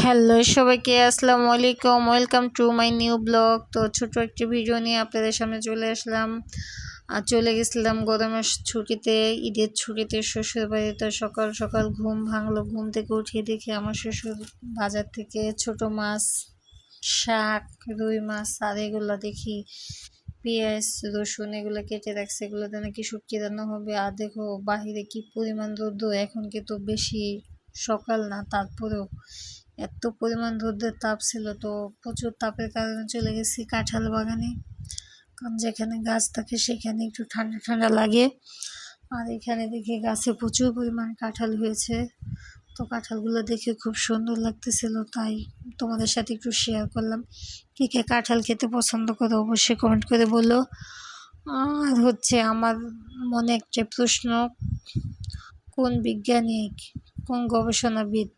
Hello সবাইকে, আসসালামু আলাইকুম। Welcome to my new blog. তো ছোট একটি ভিডিও নিয়ে আপনাদের সামনে চলে আসলাম। আর চলে গেছিলাম গরমের ছুটিতে, ঈদের ছুটিতে শ্বশুর বাড়িতে। সকাল সকাল ঘুম ভাঙলো, ঘুম থেকে উঠিয়ে দেখি আমার শ্বশুর বাজার থেকে ছোট মাছ, শাক, রুই মাছ আর এগুলো দেখি পেঁয়াজ রসুন এগুলো কেটে রাখছে, এগুলোতে নাকি শুটকি রান্না হবে। আর দেখো বাহিরে কি পরিমাণ রোদ্দুর, এখন কিন্তু বেশি সকাল না, তারপরেও এত পরিমাণ রোদের তাপ ছিল। তো প্রচুর তাপের কারণে চলে গেছি কাঁঠাল বাগানে, কারণ যেখানে গাছ থাকে সেখানে একটু ঠান্ডা ঠান্ডা লাগে। আর এখানে দেখি গাছে প্রচুর পরিমাণ কাঁঠাল হয়েছে। তো কাঁঠালগুলো দেখে খুব সুন্দর লাগতেছিল, তাই তোমাদের সাথে একটু শেয়ার করলাম। কে কে কাঁঠাল খেতে পছন্দ করে অবশ্যই কমেন্ট করে বলো। আর হচ্ছে আমার মনে একটা প্রশ্ন, কোন বিজ্ঞানী, কোন গবেষণাবিদ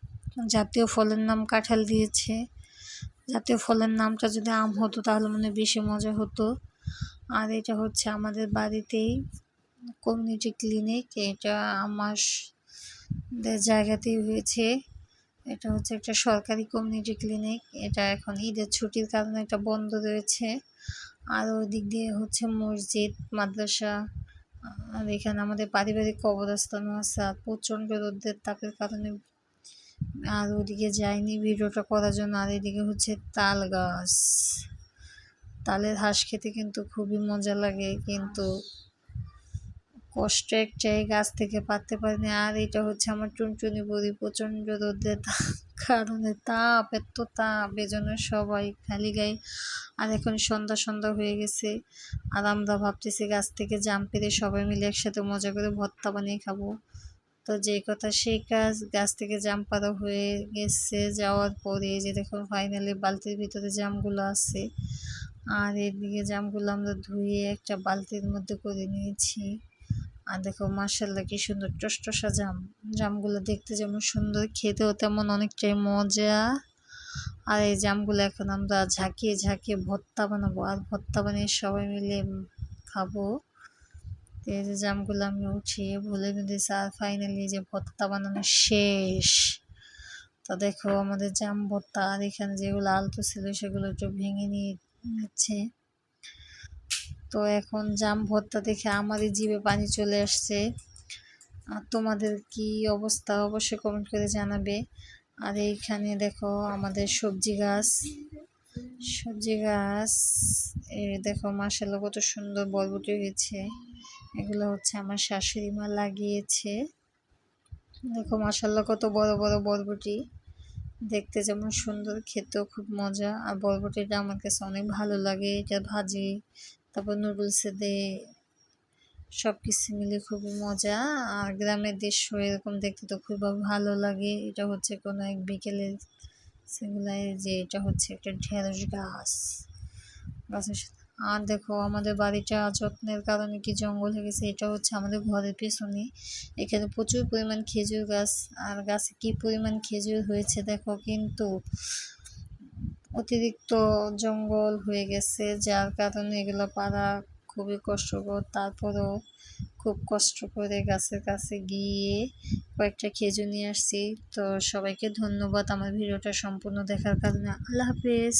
জাতীয় ফলের নাম কাঁঠাল দিয়েছে? জাতীয় ফলের নামটা যদি আম হতো তাহলে মনে বেশি মজা হতো। আর এটা হচ্ছে আমাদের বাড়িতেই কমিউনিটি ক্লিনিক, এটা আমাদের জায়গাতেই হয়েছে। এটা হচ্ছে একটা সরকারি কমিউনিটি ক্লিনিক। এটা এখন ঈদের ছুটির কারণে এটা বন্ধ রয়েছে। আর ওই দিক দিয়ে হচ্ছে মসজিদ, মাদ্রাসা। আর এখানে আমাদের পারিবারিক কবরস্থানও আছে। আর প্রচণ্ড রোদের তাপের কারণে আর ওদিকে যাইনি ভিডিওটা করার জন্য। আর এদিকে হচ্ছে তাল গাছ, তালের হাঁস খেতে কিন্তু খুবই মজা লাগে, কিন্তু কষ্ট একটাই, গাছ থেকে পারতে পারিনি। আর এটা হচ্ছে আমার টুনটুনি বড়ি, প্রচণ্ড রোদের কারণে তাপ, এত তাপ, এজন্য সবাই খালি গায়ে। আর এখন সন্ধ্যা সন্ধ্যা হয়ে গেছে, আর আমরা ভাবতেছি গাছ থেকে জাম পেড়ে সবাই মিলে একসাথে মজা করে ভর্তা বানিয়ে খাবো। তো যে কথা সেই কাজ, গাছ থেকে জাম পাড়া হয়ে গেছে, যাওয়ার পরে যে দেখুন ফাইনালি বালতির ভিতরে জামগুলো আছে। আর এদিকে জামগুলো আমরা ধুয়ে একটা বালতির মধ্যে করে নিয়েছি। আর দেখো মাশাআল্লাহ কি সুন্দর টসটসা জাম, জামগুলো দেখতে যেমন সুন্দর, খেতেও তেমন অনেকটাই মজা। আর এই জামগুলো এখন আমরা ঝাঁকিয়ে ঝাঁকিয়ে ভর্তা বানাবো, আর ভর্তা বানিয়ে সবাই মিলে খাবো। এই যে জামগুলো আমি উঠিয়ে ভুলে দিয়েছি, আর ফাইনালি যে ভর্তা বানানো শেষ। তো দেখো আমাদের জাম ভর্তা। আর এখানে যেগুলো আলতো ছিল সেগুলো একটু ভেঙে নিচ্ছে। তো এখন জাম ভর্তা দেখে আমারই জিভে পানি চলে আসছে। আর তোমাদের কি অবস্থা অবশ্যই কমেন্ট করে জানাবে। আর এইখানে দেখো আমাদের সবজি গাছ, দেখো মাশাআল্লাহ কত সুন্দর বরবটি হয়েছে। এগুলো হচ্ছে আমার শাশুড়ি মা লাগিয়েছে। দেখো মাশাআল্লাহ কত বড় বড় বরবটি, দেখতে যেমন সুন্দর, খেতেও খুব মজা। আর বরবটিটা আমার কাছে অনেক ভালো লাগে, এটা ভাজি, তারপর নুডলসে দিয়ে, সব কিছু মিলে খুবই মজা। আর গ্রামের দৃশ্য এরকম দেখতে তো খুব ভালো লাগে। এটা হচ্ছে কোনো এক বিকেলের সেগুলাই, যে এটা হচ্ছে একটা ঢেঁড়স গাছ, গাছের সাথে। আর দেখো আমাদের বাড়িটা যত্নের কারণে কি জঙ্গল হয়ে গেছে, এটা হচ্ছে আমাদের ঘরের পেছনে। এখানে প্রচুর পরিমাণ খেজুর গাছ, আর গাছে কি পরিমাণ খেজুর হয়েছে দেখো। কিন্তু অতিরিক্ত জঙ্গল হয়ে গেছে, যার কারণে এগুলো পাড়া খুবই কষ্টকর। তারপরেও খুব কষ্ট করে গাছের কাছে গিয়ে কয়েকটা খেজুর নিয়ে আসছি। তো সবাইকে ধন্যবাদ আমার ভিডিওটা সম্পূর্ণ দেখার কারণে। আল্লাহ হাফেজ।